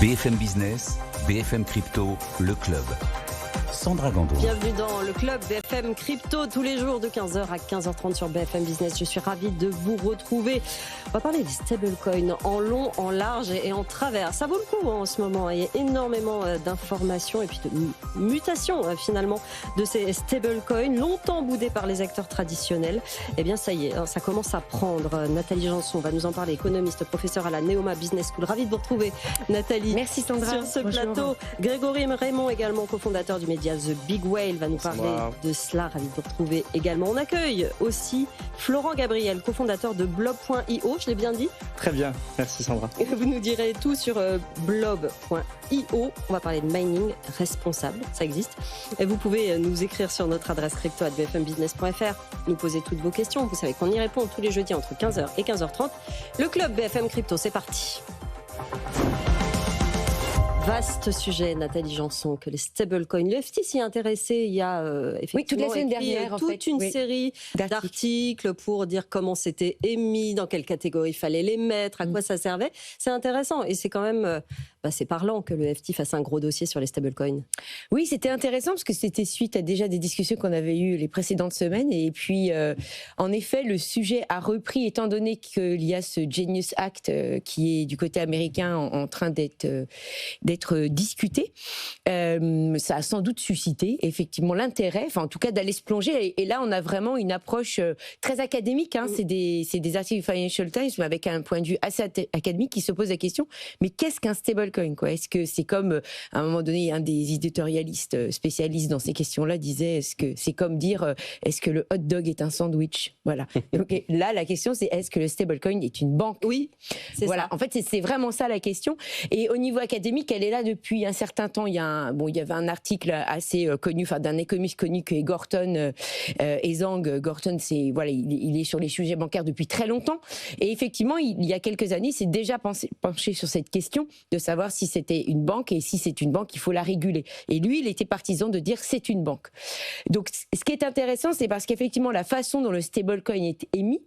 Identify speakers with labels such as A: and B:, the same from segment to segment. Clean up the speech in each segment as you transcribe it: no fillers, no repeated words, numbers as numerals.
A: BFM Business, BFM Crypto, le club. Sandra Gandoin.
B: Bienvenue dans le club BFM Crypto, tous les jours de 15h à 15h30 sur BFM Business. Je suis ravie de vous retrouver. On va parler des stablecoins en long, en large et en travers. Ça vaut le coup en ce moment. Il y a énormément d'informations et puis de mutations finalement de ces stablecoins, longtemps boudés par les acteurs traditionnels. Eh bien ça y est, ça commence à prendre. Nathalie Janson va nous en parler, économiste, professeure à la Neoma Business School. Ravie de vous retrouver, Nathalie.
C: Merci Sandra.
B: Sur ce plateau, Grégory Raymond, également cofondateur du média The Big Whale, va nous parler de cela. Ravi de vous retrouver également. On accueille aussi Florent Gabriel, cofondateur de Blob.io. Je l'ai bien dit?
D: Très bien, merci Sandra.
B: Vous nous direz tout sur Blob.io. On va parler de mining responsable, ça existe. Et vous pouvez nous écrire sur notre adresse crypto@bfmbusiness.fr, nous poser toutes vos questions. Vous savez qu'on y répond tous les jeudis entre 15h et 15h30. Le club BFM Crypto, c'est parti. Vaste sujet, Nathalie Janson, que les stablecoins. Le FT s'y est intéressé il y a effectivement
C: toute la semaine dernière,
B: toute une série d'articles pour dire comment c'était émis, dans quelle catégorie il fallait les mettre, à quoi ça servait. C'est intéressant et c'est quand même c'est parlant que le FT fasse un gros dossier sur les stablecoins.
C: Oui, c'était intéressant parce que c'était suite à déjà des discussions qu'on avait eues les précédentes semaines et puis en effet le sujet a repris étant donné qu'il y a ce Genius Act qui est du côté américain en train d'être discuté. Ça a sans doute suscité effectivement l'intérêt, enfin en tout cas d'aller se plonger et là on a vraiment une approche très académique, c'est des articles du Financial Times mais avec un point de vue assez académique qui se pose la question, mais qu'est-ce qu'un stablecoin quoi? Est-ce que c'est comme, à un moment donné, un des éditorialistes spécialistes dans ces questions-là disait, est-ce que c'est comme dire, est-ce que le hot dog est un sandwich? Voilà. Donc là, la question, c'est est-ce que le stablecoin est une banque?
B: Oui, c'est
C: voilà.
B: ça.
C: En fait, c'est vraiment ça la question. Et au niveau académique, elle est là depuis un certain temps. Il y avait un article assez connu, d'un économiste connu qui est Gorton Ezang. Gorton, il est sur les sujets bancaires depuis très longtemps. Et effectivement, il y a quelques années, il s'est déjà penché sur cette question de savoir si c'était une banque et si c'est une banque, il faut la réguler. Et lui, il était partisan de dire c'est une banque. Donc, ce qui est intéressant, c'est parce qu'effectivement, la façon dont le stablecoin est émis,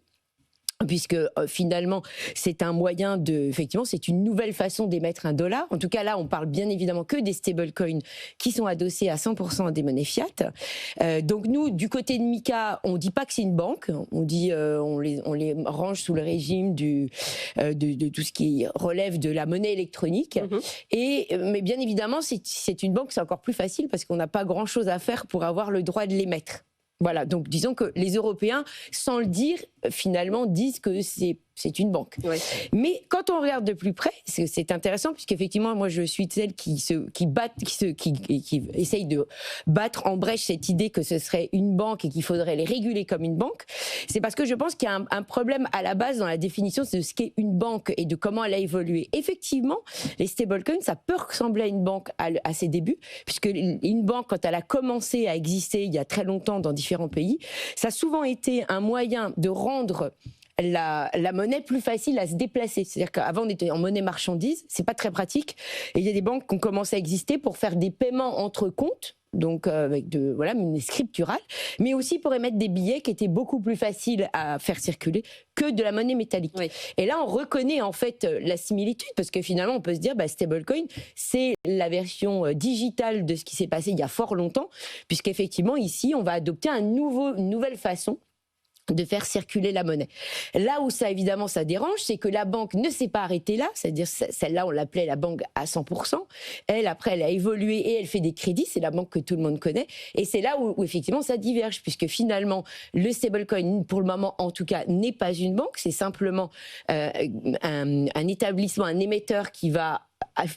C: puisque finalement c'est un moyen effectivement c'est une nouvelle façon d'émettre un dollar. En tout cas là on parle bien évidemment que des stablecoins qui sont adossés à 100% à des monnaies fiat. Donc nous du côté de MiCA on dit pas que c'est une banque, on dit on les range sous le régime de tout ce qui relève de la monnaie électronique. Mais bien évidemment c'est une banque, c'est encore plus facile parce qu'on n'a pas grand chose à faire pour avoir le droit de l'émettre. Voilà, donc disons que les Européens, sans le dire, finalement disent que c'est une banque. Ouais. Mais quand on regarde de plus près, c'est intéressant puisqu'effectivement, moi, je suis celle qui essaye de battre en brèche cette idée que ce serait une banque et qu'il faudrait les réguler comme une banque. C'est parce que je pense qu'il y a un problème à la base dans la définition de ce qu'est une banque et de comment elle a évolué. Effectivement, les stablecoins, ça peut ressembler à une banque à ses débuts, puisque une banque, quand elle a commencé à exister il y a très longtemps dans différents pays, ça a souvent été un moyen de rendre la monnaie plus facile à se déplacer. C'est-à-dire qu'avant on était en monnaie marchandise, c'est pas très pratique. Et il y a des banques qui ont commencé à exister pour faire des paiements entre comptes, donc avec monnaie scripturale, mais aussi pour émettre des billets qui étaient beaucoup plus faciles à faire circuler que de la monnaie métallique. Oui. Et là, on reconnaît en fait la similitude, parce que finalement, on peut se dire, stablecoin, c'est la version digitale de ce qui s'est passé il y a fort longtemps, puisqu'effectivement, ici, on va adopter une nouvelle façon de faire circuler la monnaie. Là où ça dérange, c'est que la banque ne s'est pas arrêtée là, c'est-à-dire celle-là on l'appelait la banque à 100%, elle après elle a évolué et elle fait des crédits, c'est la banque que tout le monde connaît, et c'est là où effectivement ça diverge, puisque finalement le stablecoin pour le moment en tout cas n'est pas une banque, c'est simplement un établissement, un émetteur qui va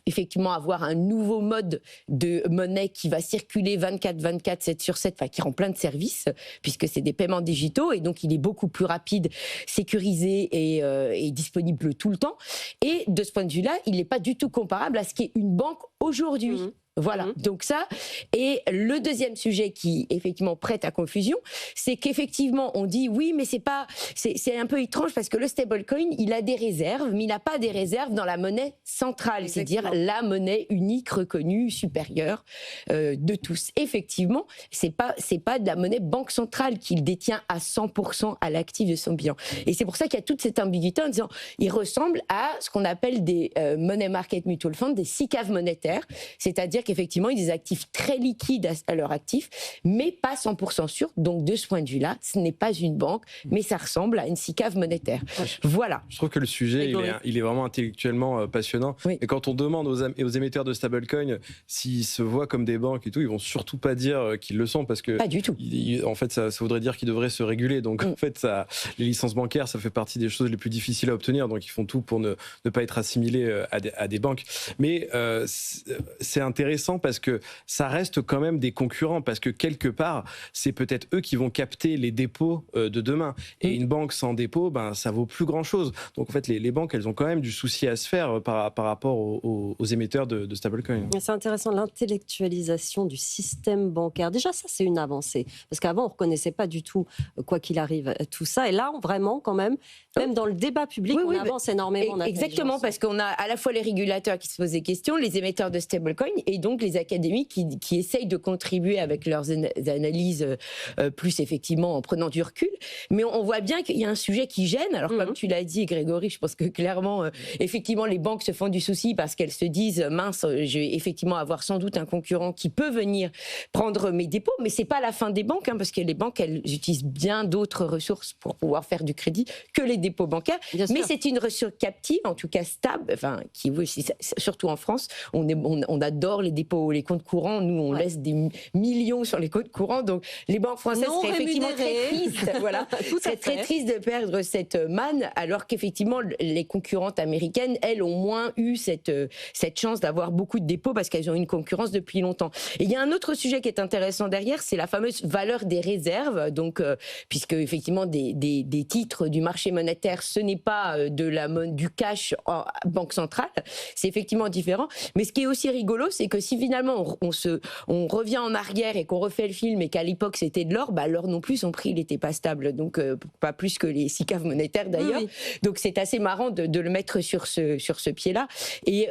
C: effectivement avoir un nouveau mode de monnaie qui va circuler 24/24, 7/7, qui rend plein de services, puisque c'est des paiements digitaux, et donc il est beaucoup plus rapide, sécurisé et disponible tout le temps. Et de ce point de vue-là, il n'est pas du tout comparable à ce qu'est une banque aujourd'hui. Voilà, donc ça. Et le deuxième sujet qui, effectivement, prête à confusion, c'est qu'effectivement, on dit oui, mais c'est un peu étrange parce que le stablecoin, il a des réserves, mais il n'a pas des réserves dans la monnaie centrale, c'est-à-dire la monnaie unique, reconnue, supérieure de tous. Effectivement, c'est pas de la monnaie banque centrale qu'il détient à 100% à l'actif de son bilan. Et c'est pour ça qu'il y a toute cette ambiguïté en disant, il ressemble à ce qu'on appelle des money market mutual funds, des SICAV monétaires, c'est-à-dire qu'effectivement, il y a des actifs très liquides à leur actif, mais pas 100% sûrs. Donc, de ce point de vue-là, ce n'est pas une banque, mais ça ressemble à une SICAV monétaire. Voilà.
D: Je trouve que le sujet, il est vraiment intellectuellement passionnant. Oui. Et quand on demande aux émetteurs de stablecoin s'ils se voient comme des banques et tout, ils vont surtout pas dire qu'ils le sont parce que...
C: Pas du tout.
D: En fait, ça voudrait dire qu'ils devraient se réguler. Donc, en fait, les licences bancaires, ça fait partie des choses les plus difficiles à obtenir. Donc, ils font tout pour ne pas être assimilés à des banques. Mais c'est intéressant parce que ça reste quand même des concurrents, parce que quelque part, c'est peut-être eux qui vont capter les dépôts de demain. Et une banque sans dépôt, ça vaut plus grand-chose. Donc en fait, les banques, elles ont quand même du souci à se faire par rapport aux émetteurs de stablecoin.
B: C'est intéressant, l'intellectualisation du système bancaire. Déjà, ça, c'est une avancée. Parce qu'avant, on ne reconnaissait pas du tout, quoi qu'il arrive, tout ça. Et là, vraiment, quand même dans le débat public, on avance énormément.
C: Exactement, parce qu'on a à la fois les régulateurs qui se posent des questions, les émetteurs de stablecoin et donc les académies qui essayent de contribuer avec leurs analyses plus effectivement en prenant du recul. Mais on voit bien qu'il y a un sujet qui gêne. Alors comme tu l'as dit, Grégory, je pense que clairement, effectivement, les banques se font du souci parce qu'elles se disent mince, je vais effectivement avoir sans doute un concurrent qui peut venir prendre mes dépôts. Mais c'est pas la fin des banques, parce que les banques, elles utilisent bien d'autres ressources pour pouvoir faire du crédit que les dépôts bancaires. Mais c'est une ressource captive, en tout cas stable, qui surtout en France, on adore les dépôts, les comptes courants. Nous, on laisse des millions sur les comptes courants. Donc, les banques françaises seraient effectivement très tristes. Voilà, seraient très tristes de perdre cette manne, alors qu'effectivement, les concurrentes américaines, elles, ont moins eu cette chance d'avoir beaucoup de dépôts parce qu'elles ont une concurrence depuis longtemps. Et il y a un autre sujet qui est intéressant derrière, c'est la fameuse valeur des réserves. Donc, puisque effectivement, des titres du marché monétaire, ce n'est pas du cash en banque centrale, c'est effectivement différent. Mais ce qui est aussi rigolo, c'est que si finalement on revient en arrière et qu'on refait le film et qu'à l'époque c'était de l'or, l'or non plus, son prix il n'était pas stable, donc pas plus que les SICAV monétaires d'ailleurs. Oui. Donc c'est assez marrant de le mettre sur ce pied-là. Et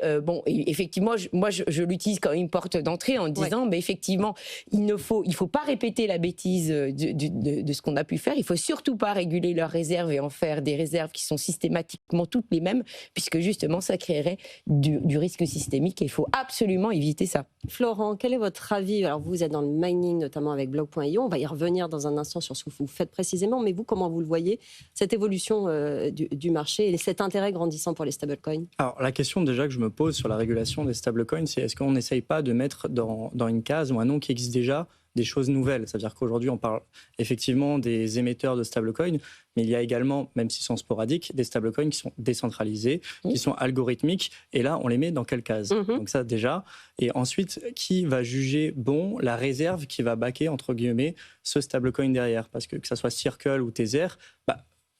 C: effectivement, je l'utilise comme une porte d'entrée en disant, mais effectivement, il ne faut pas répéter la bêtise de ce qu'on a pu faire. Il faut surtout pas réguler leurs réserves et en faire des réserves qui sont systématiquement toutes les mêmes, puisque justement ça créerait du risque systémique et il faut absolument éviter ça.
B: Florent, quel est votre avis? Alors vous êtes dans le mining, notamment avec Block.io, on va y revenir dans un instant sur ce que vous faites précisément, mais vous, comment vous le voyez, cette évolution du marché et cet intérêt grandissant pour les stablecoins?
E: Alors la question déjà que je me pose sur la régulation des stablecoins, c'est est-ce qu'on n'essaye pas de mettre dans une case ou un nom qui existe déjà des choses nouvelles? C'est-à-dire qu'aujourd'hui, on parle effectivement des émetteurs de stablecoins, mais il y a également, même s'ils sont sporadiques, des stablecoins qui sont décentralisés, qui sont algorithmiques, et là, on les met dans quelle case? Donc ça, déjà. Et ensuite, qui va juger la réserve qui va backer, entre guillemets, ce stablecoin derrière? Parce que ça soit Circle ou Tether,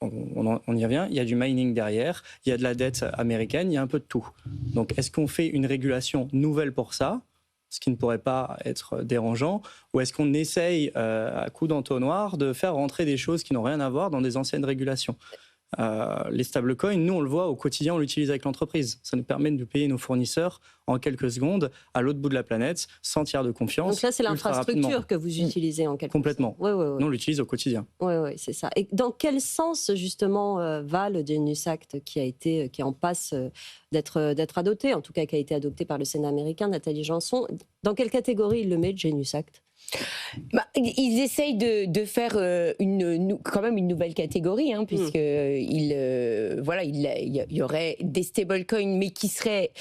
E: on y revient, il y a du mining derrière, il y a de la dette américaine, il y a un peu de tout. Donc, est-ce qu'on fait une régulation nouvelle pour ça, ce qui ne pourrait pas être dérangeant, ou est-ce qu'on essaye, à coup d'entonnoir, de faire rentrer des choses qui n'ont rien à voir dans des anciennes régulations? Les stablecoins, nous, on le voit au quotidien, on l'utilise avec l'entreprise. Ça nous permet de payer nos fournisseurs en quelques secondes à l'autre bout de la planète, sans tiers de confiance.
B: Donc là, c'est l'infrastructure que vous utilisez en quelque sorte.
E: Complètement.
B: Oui.
E: Nous, on l'utilise au quotidien.
B: Oui, c'est ça. Et dans quel sens, justement, va le Genius Act qui est en passe d'être adopté, en tout cas qui a été adopté par le Sénat américain, Nathalie Janson? Dans quelle catégorie il le met, le Genius Act?
C: Ils essayent de faire quand même une nouvelle catégorie, puisque il y aurait des stablecoins, mais qui seraient...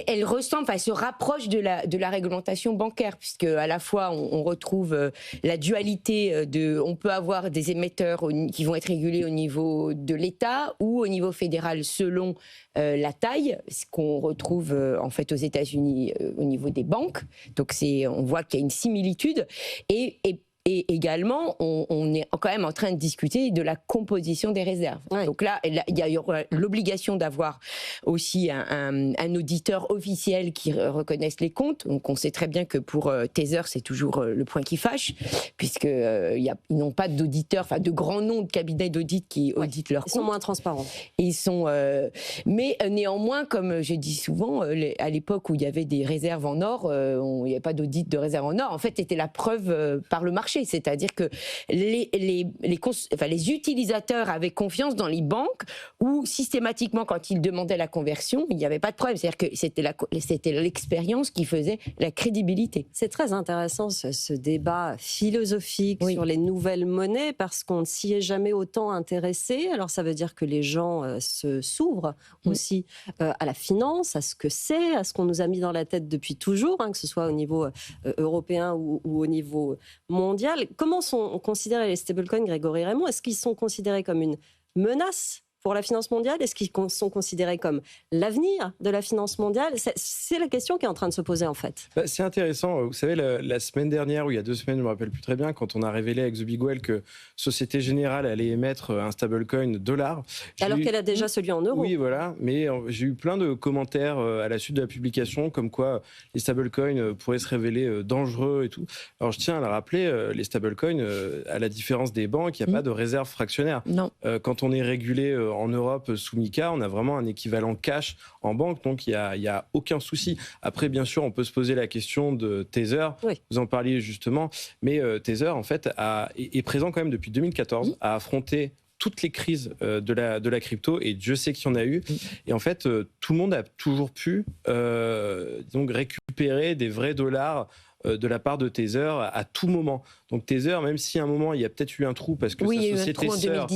C: Elle ressemble, elle se rapproche de la réglementation bancaire, puisque à la fois on retrouve la dualité on peut avoir des émetteurs qui vont être régulés au niveau de l'État ou au niveau fédéral selon la taille, ce qu'on retrouve en fait aux États-Unis au niveau des banques. Donc on voit qu'il y a une similitude et Et également, on est quand même en train de discuter de la composition des réserves.
B: Ouais.
C: Donc là, il y aura l'obligation d'avoir aussi un auditeur officiel qui reconnaisse les comptes. Donc on sait très bien que pour Tether, c'est toujours le point qui fâche, puisqu'ils n'ont pas d'auditeurs, enfin de grands noms de cabinets d'audit qui auditent leurs comptes.
B: Ils sont moins transparents.
C: Mais néanmoins, comme je dis souvent, à l'époque où il y avait des réserves en or, il n'y avait pas d'audit de réserve en or. En fait, c'était la preuve par le marché. C'est-à-dire que les utilisateurs avaient confiance dans les banques où systématiquement, quand ils demandaient la conversion, il n'y avait pas de problème. C'est-à-dire que c'était l'expérience qui faisait la crédibilité.
B: C'est très intéressant ce débat philosophique sur les nouvelles monnaies parce qu'on ne s'y est jamais autant intéressé. Alors ça veut dire que les gens s'ouvrent aussi à la finance, à ce que c'est, à ce qu'on nous a mis dans la tête depuis toujours, que ce soit au niveau européen ou au niveau mondial. Comment sont considérés les stablecoins, Grégory Raymond? Est-ce qu'ils sont considérés comme une menace pour la finance mondiale? Est-ce qu'ils sont considérés comme l'avenir de la finance mondiale? C'est la question qui est en train de se poser en fait.
D: C'est intéressant. Vous savez, la semaine dernière, ou il y a 2 semaines, je ne me rappelle plus très bien, quand on a révélé avec The Big Well que Société Générale allait émettre un stablecoin dollar.
B: Alors qu'elle a déjà celui en euros.
D: Oui, voilà. Mais j'ai eu plein de commentaires à la suite de la publication, comme quoi les stablecoins pourraient se révéler dangereux et tout. Alors je tiens à le rappeler, les stablecoins, à la différence des banques, il n'y a pas de réserve fractionnaire.
C: Non.
D: Quand on est régulé en Europe sous MiCA, on a vraiment un équivalent cash en banque, donc il y a aucun souci. Après, bien sûr, on peut se poser la question de Tether.
B: Oui.
D: Vous en parliez justement, mais Tether en fait est présent quand même depuis 2014, a affronté toutes les crises de la crypto, et Dieu sait qu'il y en a eu. Et en fait, tout le monde a toujours pu donc récupérer des vrais dollars de la part de Tether à tout moment. Donc Tether, même si à un moment il y a peut-être eu un trou parce que sa société sœur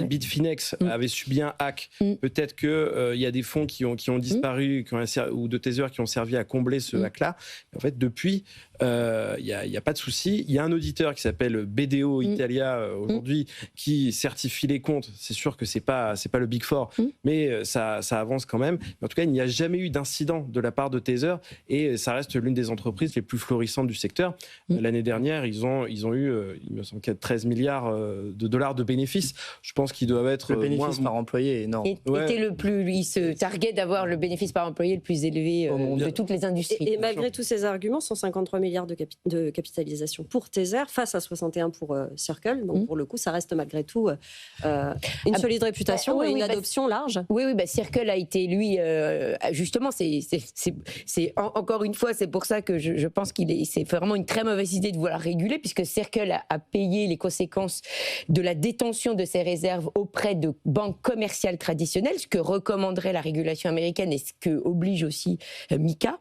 D: Bitfinex avait subi un hack, peut-être qu'il y a des fonds qui ont disparu ou de Tether qui ont servi à combler ce hack-là. En fait, depuis, il n'y a pas de souci. Il y a un auditeur qui s'appelle BDO Italia aujourd'hui qui certifie les comptes. C'est sûr que c'est pas le Big Four, mais ça avance quand même. En tout cas, il n'y a jamais eu d'incident de la part de Tether et ça reste l'une des entreprises les plus florissantes du secteur. L'année dernière, ils ont eu, il me semble, 13 milliards de dollars de bénéfices. Je pense qu'ils doivent être
E: le bénéfice par employé est énorme.
C: Il se targuait d'avoir le bénéfice par employé le plus élevé de toutes les industries.
B: Et malgré tous ces arguments, 153 milliards de capitalisation pour Tether face à 61 pour Circle. Donc pour le coup, ça reste malgré tout une solide réputation et une adoption large.
C: Oui, Circle a été, lui, justement, encore une fois, c'est pour ça que je pense c'est vraiment une très mauvaise idée de vouloir réguler, puisque Circle a payé les conséquences de la détention de ses réserves auprès de banques commerciales traditionnelles, ce que recommanderait la régulation américaine et ce que oblige aussi MiCA.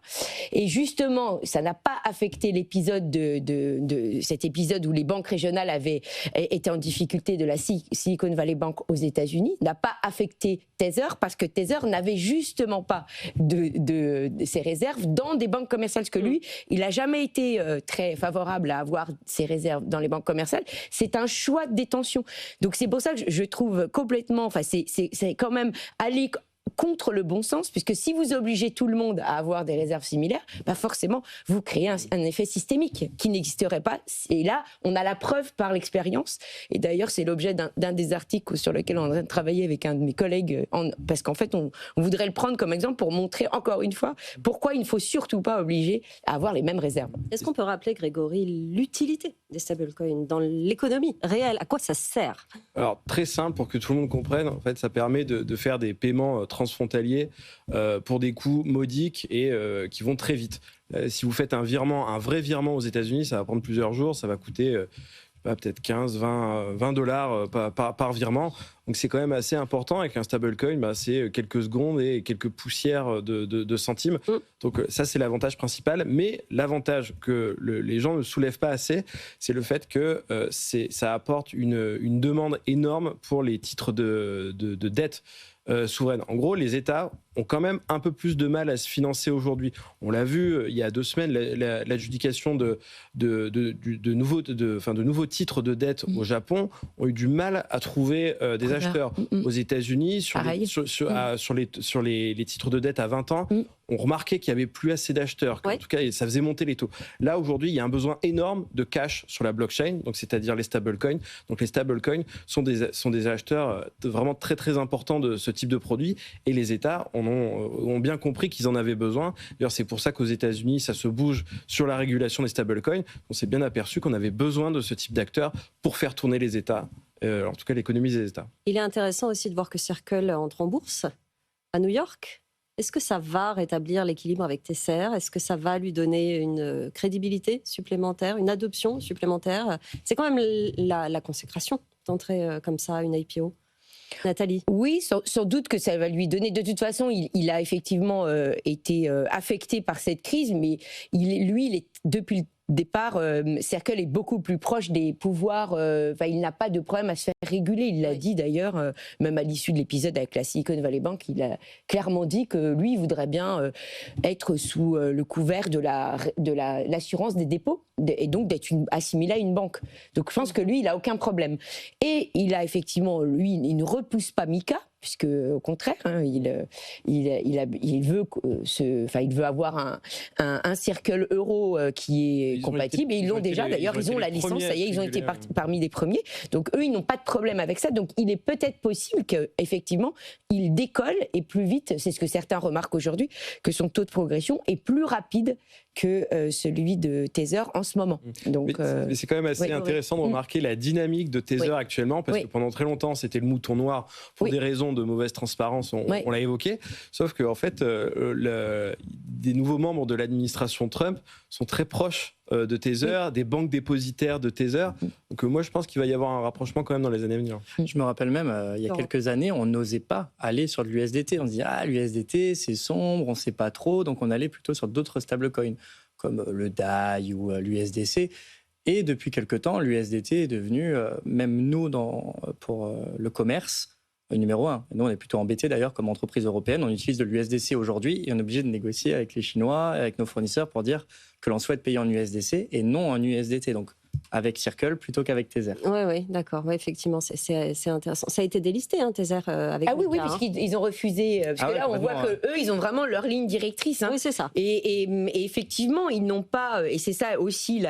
C: Et justement, ça n'a pas affecté l'épisode de cet épisode où les banques régionales avaient été en difficulté de la Silicon Valley Bank aux États-Unis, n'a pas affecté Tether parce que Tether n'avait justement pas de ses réserves dans des banques commerciales, parce que lui, il n'a jamais été très favorable à avoir ses réserves dans les banques commerciales. C'est un choix de détention. Donc c'est pour ça que je trouve complètement, c'est quand même aller contre le bon sens, puisque si vous obligez tout le monde à avoir des réserves similaires, forcément, vous créez un effet systémique qui n'existerait pas. Et là, on a la preuve par l'expérience. Et d'ailleurs, c'est l'objet d'un des articles sur lequel on est en train de travailler avec un de mes collègues, parce qu'en fait, on voudrait le prendre comme exemple pour montrer encore une fois pourquoi il ne faut surtout pas obliger à avoir les mêmes réserves.
B: Est-ce qu'on peut rappeler, Grégory, l'utilité des stablecoins dans l'économie réelle? À quoi ça sert?
D: Alors, très simple pour que tout le monde comprenne. En fait, ça permet de faire des paiements transfrontaliers pour des coûts modiques et qui vont très vite. Si vous faites un vrai virement aux États-Unis, ça va prendre plusieurs jours, ça va coûter peut-être 15, 20 dollars par virement. Donc c'est quand même assez important. Avec un stablecoin, c'est quelques secondes et quelques poussières de centimes. Donc ça, c'est l'avantage principal. Mais l'avantage que les gens ne soulèvent pas assez, c'est le fait que ça apporte une demande énorme pour les titres de dette souveraine. En gros, les États ont quand même un peu plus de mal à se financer aujourd'hui. On l'a vu il y a 2 semaines, l'adjudication de nouveaux titres de dette au Japon ont eu du mal à trouver des acheteurs. Aux États-Unis, sur les titres de dette à 20 ans, on remarquait qu'il n'y avait plus assez d'acheteurs. En tout cas, ça faisait monter les taux. Là, aujourd'hui, il y a un besoin énorme de cash sur la blockchain, donc c'est-à-dire les stablecoins. Donc les stablecoins sont des acheteurs vraiment très très importants de ce type de produit, et les États ont bien compris qu'ils en avaient besoin. D'ailleurs, c'est pour ça qu'aux États-Unis, ça se bouge sur la régulation des stablecoins. On s'est bien aperçu qu'on avait besoin de ce type d'acteurs pour faire tourner les États, en tout cas l'économie des États. Il
B: est intéressant aussi de voir que Circle entre en bourse à New York. Est-ce que ça va rétablir l'équilibre avec Tether? Est-ce que ça va lui donner une crédibilité supplémentaire, une adoption supplémentaire? C'est quand même la consécration d'entrer comme ça à une IPO. Nathalie?
C: Oui, sans doute que ça va lui donner. De toute façon, il a effectivement été affecté par cette crise, mais il est depuis le départ, Circle est beaucoup plus proche des pouvoirs. Il n'a pas de problème à se faire réguler. Il l'a dit d'ailleurs, même à l'issue de l'épisode avec la Silicon Valley Bank, il a clairement dit que lui, il voudrait bien être sous le couvert de l'assurance des dépôts et donc d'être assimilé à une banque. Donc je pense que lui, il n'a aucun problème. Et il a effectivement, lui, il ne repousse pas Mika, puisque au contraire, il veut avoir un Circle euro qui est compatible, et ils l'ont déjà. D'ailleurs, ils ont la licence, ça y est, ils ont été parmi les premiers. Donc eux, ils n'ont pas de problème avec ça. Donc il est peut-être possible qu'effectivement, il décolle, et plus vite, c'est ce que certains remarquent aujourd'hui, que son taux de progression est plus rapide que celui de Tether en ce moment. Donc,
D: mais c'est quand même assez intéressant de remarquer la dynamique de Tether actuellement, parce que pendant très longtemps, c'était le mouton noir pour des raisons de mauvaise transparence, on l'a évoqué, sauf qu'en fait, des nouveaux membres de l'administration Trump sont très proches de Tether, des banques dépositaires de Tether. Donc moi, je pense qu'il va y avoir un rapprochement quand même dans les années à venir.
E: Je me rappelle même, il y a quelques années, on n'osait pas aller sur de l'USDT. On se dit, l'USDT, c'est sombre, on ne sait pas trop, donc on allait plutôt sur d'autres stablecoins, comme le DAI ou l'USDC. Et depuis quelques temps, l'USDT est devenu, même nous, pour le commerce, numéro 1. Nous, on est plutôt embêtés d'ailleurs comme entreprise européenne. On utilise de l'USDC aujourd'hui et on est obligé de négocier avec les Chinois, avec nos fournisseurs pour dire que l'on souhaite payer en USDC et non en USDT. Donc, avec Circle plutôt qu'avec Tether.
B: Oui, d'accord. Ouais, effectivement, c'est intéressant. Ça a été délisté, Tether, avec Mika,
C: oui, puisqu'ils ont refusé. Parce que là, on voit qu'eux, ils ont vraiment leur ligne directrice.
B: Oui, c'est ça.
C: Et effectivement, ils n'ont pas... Et c'est ça aussi,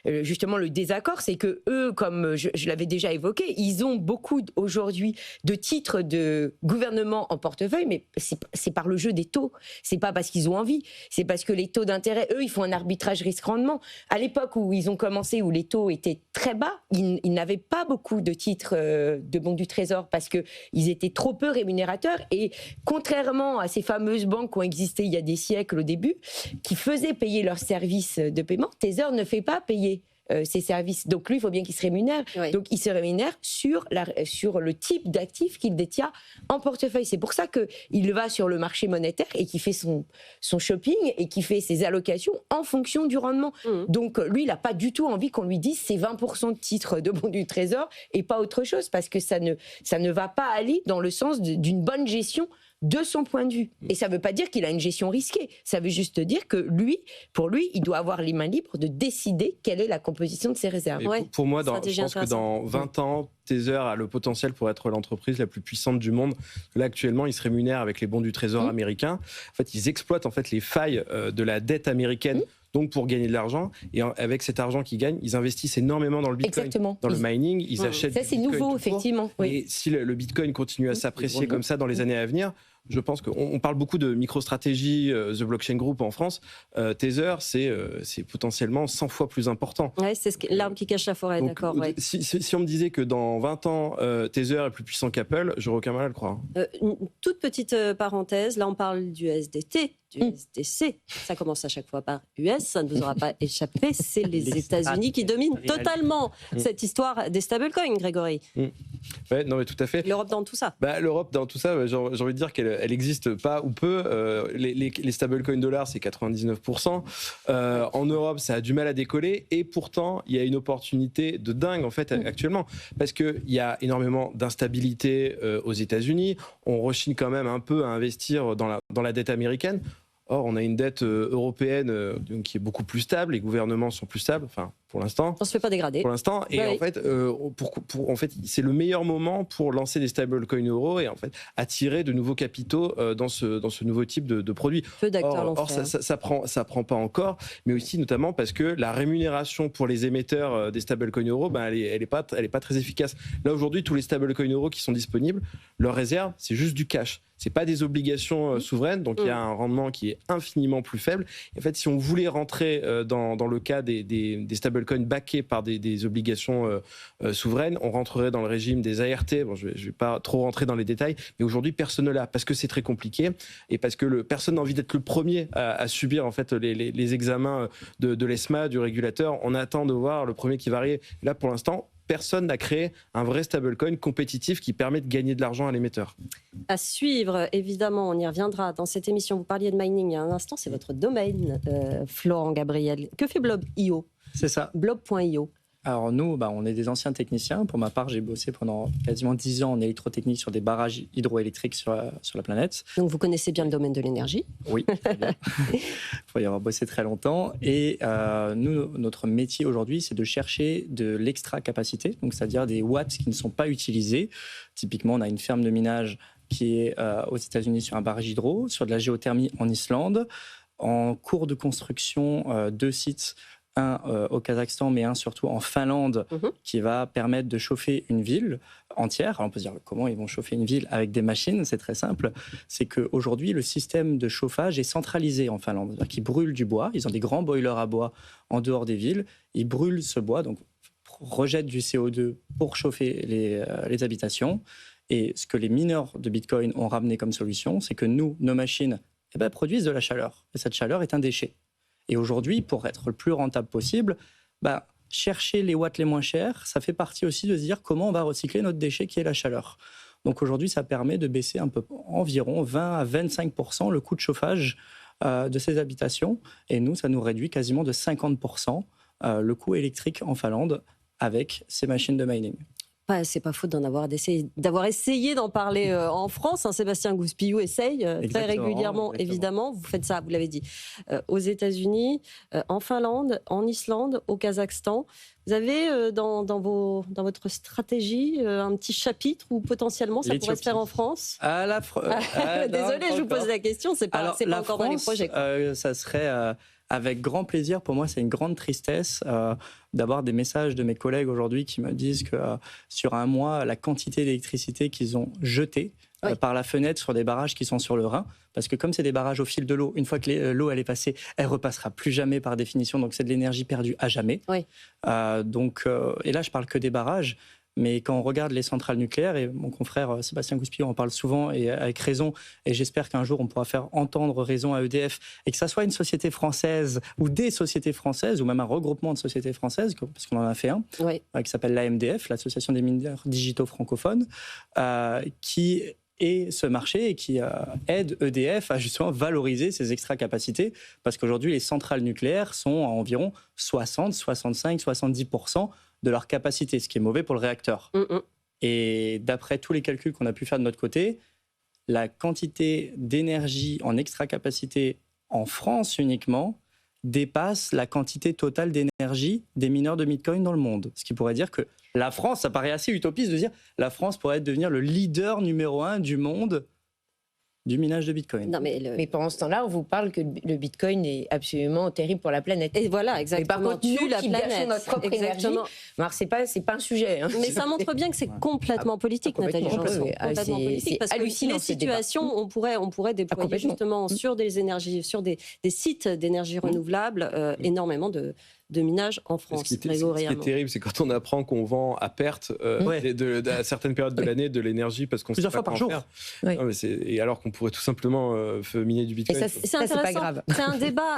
C: justement, le désaccord, c'est que eux, comme je l'avais déjà évoqué, ils ont beaucoup, aujourd'hui, de titres de gouvernement en portefeuille, mais c'est par le jeu des taux. C'est pas parce qu'ils ont envie. C'est parce que les taux d'intérêt, eux, ils font un arbitrage risque-rendement. À l'époque où ils ont commencé, où les taux étaient très bas, ils n'avaient pas beaucoup de titres de bons du Trésor parce qu'ils étaient trop peu rémunérateurs, et contrairement à ces fameuses banques qui ont existé il y a des siècles au début, qui faisaient payer leurs services de paiement, Tether ne fait pas payer ses services. Donc lui, il faut bien qu'il se rémunère. Oui. Donc il se rémunère sur le type d'actifs qu'il détient en portefeuille. C'est pour ça qu'il va sur le marché monétaire et qu'il fait son shopping et qu'il fait ses allocations en fonction du rendement. Donc lui, il n'a pas du tout envie qu'on lui dise c'est 20% de titres de bons du Trésor et pas autre chose, parce que ça ne va pas aller dans le sens d'une bonne gestion de son point de vue. Et ça ne veut pas dire qu'il a une gestion risquée. Ça veut juste dire que pour lui, il doit avoir les mains libres de décider quelle est la composition de ses réserves.
D: Pour moi, je pense que dans 20 ans, Tether a le potentiel pour être l'entreprise la plus puissante du monde. Là, actuellement, ils se rémunèrent avec les bons du Trésor américains. En fait, ils exploitent les failles de la dette américaine. Donc pour gagner de l'argent, et avec cet argent qu'ils gagnent, ils investissent énormément dans le Bitcoin, dans le mining, ils achètent
C: ça, c'est nouveau, effectivement.
D: Et si le Bitcoin continue à s'apprécier comme ça dans les années à venir, je pense qu'on parle beaucoup de MicroStrategy, The Blockchain Group en France. Tether, c'est potentiellement 100 fois plus important.
B: Ouais, c'est l'arbre qui cache la forêt, d'accord. Ouais.
D: Si on me disait que dans 20 ans, Tether est plus puissant qu'Apple, j'aurais aucun mal à le croire.
B: Une toute petite parenthèse, là on parle du SDT. du SDC. Ça commence à chaque fois par US, ça ne vous aura pas échappé. C'est les États-Unis qui dominent totalement cette histoire des stablecoins, Grégory.
D: Ouais, non, mais tout à fait.
B: L'Europe dans tout ça.
D: L'Europe dans tout ça, j'ai envie de dire qu'elle n'existe pas ou peu. Les stablecoins dollars, c'est 99%. En Europe, ça a du mal à décoller. Et pourtant, il y a une opportunité de dingue, en fait, actuellement. Parce qu'il y a énormément d'instabilité aux États-Unis. On rechigne quand même un peu à investir dans la dette américaine. Or, on a une dette européenne qui est beaucoup plus stable, les gouvernements sont plus stables, enfin, pour l'instant.
B: On ne se fait pas dégrader.
D: Pour l'instant. Et en fait, en fait, c'est le meilleur moment pour lancer des stablecoins euros et en fait, attirer de nouveaux capitaux dans ce nouveau type de produit.
B: Peu d'acteurs l'ont fait.
D: Ça prend pas encore, mais aussi notamment parce que la rémunération pour les émetteurs des stablecoins euros, elle est pas très efficace. Là, aujourd'hui, tous les stablecoins euros qui sont disponibles, leur réserve, c'est juste du cash. C'est pas des obligations souveraines, donc il y a un rendement qui est infiniment plus faible. Et en fait, si on voulait rentrer dans le cas des stablecoins backés par des obligations souveraines, on rentrerait dans le régime des ART. Bon, je vais pas trop rentrer dans les détails, mais aujourd'hui, personne ne l'a parce que c'est très compliqué et parce que personne n'a envie d'être le premier à subir en fait les examens de l'ESMA, du régulateur. On attend de voir le premier qui va arriver. Là, pour l'instant, personne n'a créé un vrai stablecoin compétitif qui permet de gagner de l'argent à l'émetteur.
B: À suivre, évidemment, on y reviendra dans cette émission. Vous parliez de mining il y a un instant, c'est votre domaine, Florent Gabriel. Que fait Blob.io ?
E: C'est ça.
B: Blob.io.
E: Alors nous, on est des anciens techniciens. Pour ma part, j'ai bossé pendant quasiment 10 ans en électrotechnique sur des barrages hydroélectriques sur la planète.
B: Donc vous connaissez bien le domaine de l'énergie ?
E: Oui, très bien. Il faut y avoir bossé très longtemps. Et nous, notre métier aujourd'hui, c'est de chercher de l'extra-capacité, donc c'est-à-dire des watts qui ne sont pas utilisés. Typiquement, on a une ferme de minage qui est aux États-Unis sur un barrage hydro, sur de la géothermie en Islande, en cours de construction 2 sites, un au Kazakhstan, mais un surtout en Finlande, qui va permettre de chauffer une ville entière. Alors on peut se dire comment ils vont chauffer une ville avec des machines, c'est très simple. C'est qu'aujourd'hui, le système de chauffage est centralisé en Finlande. C'est-à-dire qu'ils brûlent du bois, ils ont des grands boilers à bois en dehors des villes, ils brûlent ce bois, donc rejettent du CO2 pour chauffer les habitations. Et ce que les mineurs de Bitcoin ont ramené comme solution, c'est que nos machines produisent de la chaleur. Et cette chaleur est un déchet. Et aujourd'hui, pour être le plus rentable possible, chercher les watts les moins chers, ça fait partie aussi de se dire comment on va recycler notre déchet qui est la chaleur. Donc aujourd'hui, ça permet de baisser environ 20 à 25% le coût de chauffage de ces habitations. Et nous, ça nous réduit quasiment de 50% le coût électrique en Finlande avec ces machines de mining.
B: C'est pas faute d'avoir essayé d'en parler en France. Sébastien Gouspillou essaye très régulièrement, évidemment. Vous faites ça, vous l'avez dit, aux États-Unis, en Finlande, en Islande, au Kazakhstan. Vous avez dans votre stratégie un petit chapitre où potentiellement ça pourrait se faire en France ? Désolée, je vous pose la question, c'est pas encore dans les projets.
E: Ça serait... avec grand plaisir. Pour moi, c'est une grande tristesse d'avoir des messages de mes collègues aujourd'hui qui me disent que sur un mois, la quantité d'électricité qu'ils ont jetée par la fenêtre sur des barrages qui sont sur le Rhin, parce que comme c'est des barrages au fil de l'eau, une fois que l'eau elle est passée, elle repassera plus jamais par définition, donc c'est de l'énergie perdue à jamais. Et là, je parle que des barrages. Mais quand on regarde les centrales nucléaires, et mon confrère Sébastien Gouspillou en parle souvent et avec raison, et j'espère qu'un jour on pourra faire entendre raison à EDF, et que ça soit une société française ou des sociétés françaises, ou même un regroupement de sociétés françaises, parce qu'on en a fait un, qui s'appelle l'AMDF, l'Association des mineurs digitaux francophones, qui est ce marché et qui aide EDF à justement valoriser ces extra-capacités, parce qu'aujourd'hui les centrales nucléaires sont à environ 60, 65, 70% de leur capacité, ce qui est mauvais pour le réacteur. Et d'après tous les calculs qu'on a pu faire de notre côté, la quantité d'énergie en extra-capacité en France uniquement dépasse la quantité totale d'énergie des mineurs de Bitcoin dans le monde. Ce qui pourrait dire que la France, ça paraît assez utopiste de dire, la France pourrait devenir le leader numéro 1 du monde du minage de Bitcoin.
C: Non, mais pendant ce temps-là, on vous parle que le Bitcoin est absolument terrible pour la planète.
B: Et voilà, exactement.
C: Mais par contre, nous, qui gâchons notre propre énergie, c'est pas un sujet.
B: Mais ça montre bien que c'est complètement politique, Nathalie Janson. Complètement politique, parce que les situations, on pourrait déployer justement sur des énergies, sur des sites d'énergie renouvelable, énormément de de minage en France.
D: Ce qui est terrible, c'est quand on apprend qu'on vend à perte à certaines périodes de l'année de l'énergie parce qu'on
E: plusieurs fois par jour.
D: Oui. Et alors qu'on pourrait tout simplement miner du Bitcoin.
B: Et c'est intéressant.
C: Pas grave.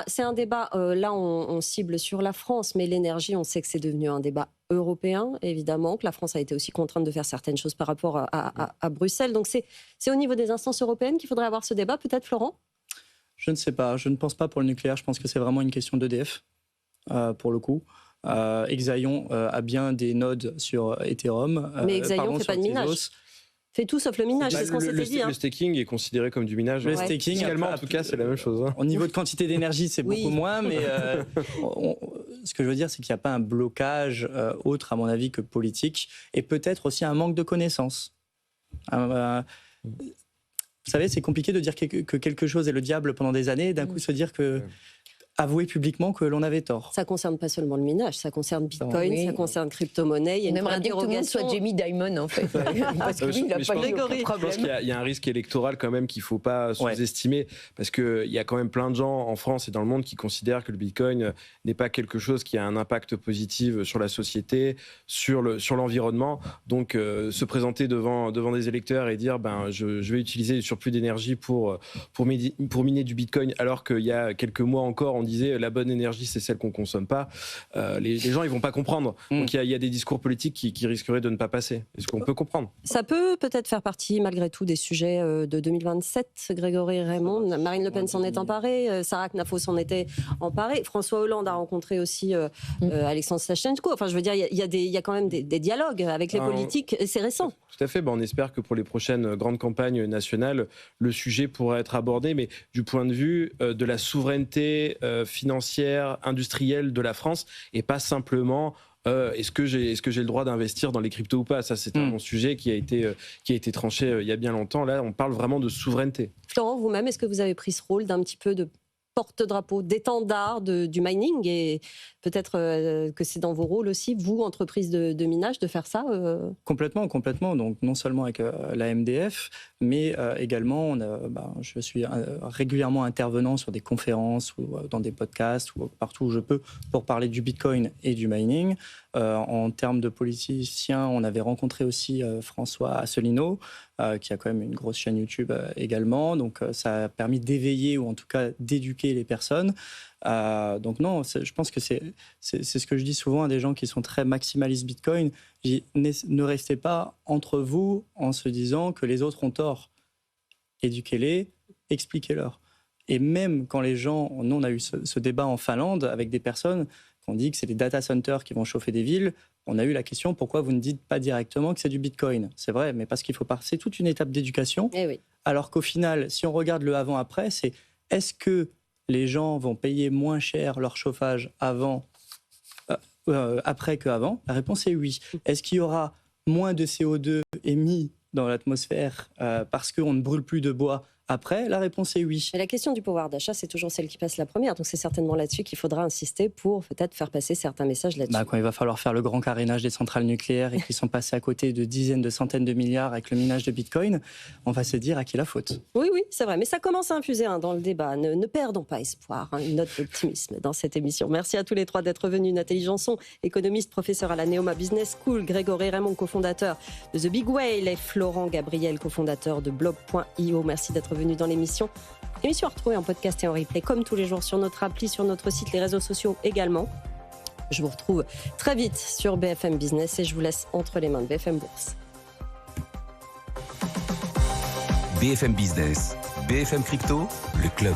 B: C'est un débat. Là, on cible sur la France, mais l'énergie, on sait que c'est devenu un débat européen, évidemment, que la France a été aussi contrainte de faire certaines choses par rapport à Bruxelles. Donc c'est au niveau des instances européennes qu'il faudrait avoir ce débat, peut-être, Florent ?
E: Je ne sais pas. Je ne pense pas pour le nucléaire. Je pense que c'est vraiment une question d'EDF, pour le coup. Exaion a bien des nodes sur Ethereum.
B: Mais Exaion ne fait pas de minage. Fait tout sauf le minage, c'est ce qu'on s'était dit.
D: Le staking est considéré comme du minage.
E: Le staking,
D: fiscalement, en tout cas, c'est la même chose.
E: Au niveau de quantité d'énergie, c'est beaucoup moins, mais ce que je veux dire, c'est qu'il n'y a pas un blocage autre, à mon avis, que politique, et peut-être aussi un manque de connaissances. Vous savez, c'est compliqué de dire que quelque chose est le diable pendant des années, et d'un coup se dire que... avouer publiquement que l'on avait tort.
B: Ça ne concerne pas seulement le minage, ça concerne Bitcoin, ça concerne crypto-monnaie.
C: On aimerait bien que tout le monde soit Jamie Dimon, en fait. Parce que lui, il n'a pas eu aucun problème.
D: Je pense qu'il y a un risque électoral quand même qu'il ne faut pas sous-estimer, parce qu'il y a quand même plein de gens en France et dans le monde qui considèrent que le Bitcoin n'est pas quelque chose qui a un impact positif sur la société, sur l'environnement. Donc, se présenter devant des électeurs et dire je vais utiliser le surplus d'énergie pour miner du Bitcoin, alors qu'il y a quelques mois encore, on disait la bonne énergie, c'est celle qu'on ne consomme pas. Les gens, ils ne vont pas comprendre. Donc, il y a des discours politiques qui risqueraient de ne pas passer. Est-ce qu'on peut comprendre ?
B: Ça peut peut-être faire partie, malgré tout, des sujets de 2027. Grégory Raymond, Marine Le Pen s'en est emparée, Sarah Knafo s'en était emparée. François Hollande a rencontré aussi Alexandre Sachenko. Enfin, je veux dire, il y a quand même des dialogues avec les politiques. C'est récent.
D: Tout à fait. On espère que pour les prochaines grandes campagnes nationales, le sujet pourra être abordé, mais du point de vue de la souveraineté financière, industrielle de la France, et pas simplement est-ce que j'ai le droit d'investir dans les cryptos ou pas. Ça, c'est un bon sujet qui a été tranché il y a bien longtemps. Là, on parle vraiment de souveraineté.
B: Florent, vous-même, est-ce que vous avez pris ce rôle d'un petit peu de porte-drapeau, d'étendard du mining, et peut-être que c'est dans vos rôles aussi, vous, entreprise de minage, de faire ça
E: Complètement. Donc, non seulement avec la MDF, mais également, je suis régulièrement intervenant sur des conférences ou dans des podcasts ou partout où je peux pour parler du Bitcoin et du mining. En termes de politiciens, on avait rencontré aussi François Asselineau, qui a quand même une grosse chaîne YouTube également. Donc, ça a permis d'éveiller ou en tout cas d'éduquer les personnes. Donc non, je pense que c'est ce que je dis souvent à des gens qui sont très maximalistes Bitcoin. Je dis, ne restez pas entre vous en se disant que les autres ont tort. Éduquez-les, expliquez-leur. Et même quand les gens... Nous, on a eu ce débat en Finlande avec des personnes qui ont dit que c'est des data centers qui vont chauffer des villes. On a eu la question, pourquoi vous ne dites pas directement que c'est du Bitcoin ? C'est vrai, mais parce qu'il faut passer toute une étape d'éducation. Alors qu'au final, si on regarde le avant-après, c'est est-ce que les gens vont payer moins cher leur chauffage après qu'avant ? La réponse est oui. Est-ce qu'il y aura moins de CO2 émis dans l'atmosphère parce qu'on ne brûle plus de bois après ? La réponse est oui.
B: Mais la question du pouvoir d'achat, c'est toujours celle qui passe la première. Donc c'est certainement là-dessus qu'il faudra insister pour peut-être faire passer certains messages là-dessus.
E: Quand il va falloir faire le grand carénage des centrales nucléaires et qu'ils sont passés à côté de dizaines, de centaines de milliards avec le minage de Bitcoin, on va se dire à qui la faute.
B: Oui, c'est vrai. Mais ça commence à infuser dans le débat. Ne perdons pas espoir. Une note d'optimisme dans cette émission. Merci à tous les trois d'être venus. Nathalie Janson, économiste, professeur à la Neoma Business School. Grégory Raymond, cofondateur de The Big Whale. Et Florent Gabriel, cofondateur de Blog.io. Merci d'être venus dans l'émission. Émission à retrouver en podcast et en replay comme tous les jours sur notre appli, sur notre site, les réseaux sociaux également. Je vous retrouve très vite sur BFM Business et je vous laisse entre les mains de BFM Bourse.
A: BFM Business, BFM Crypto, le club.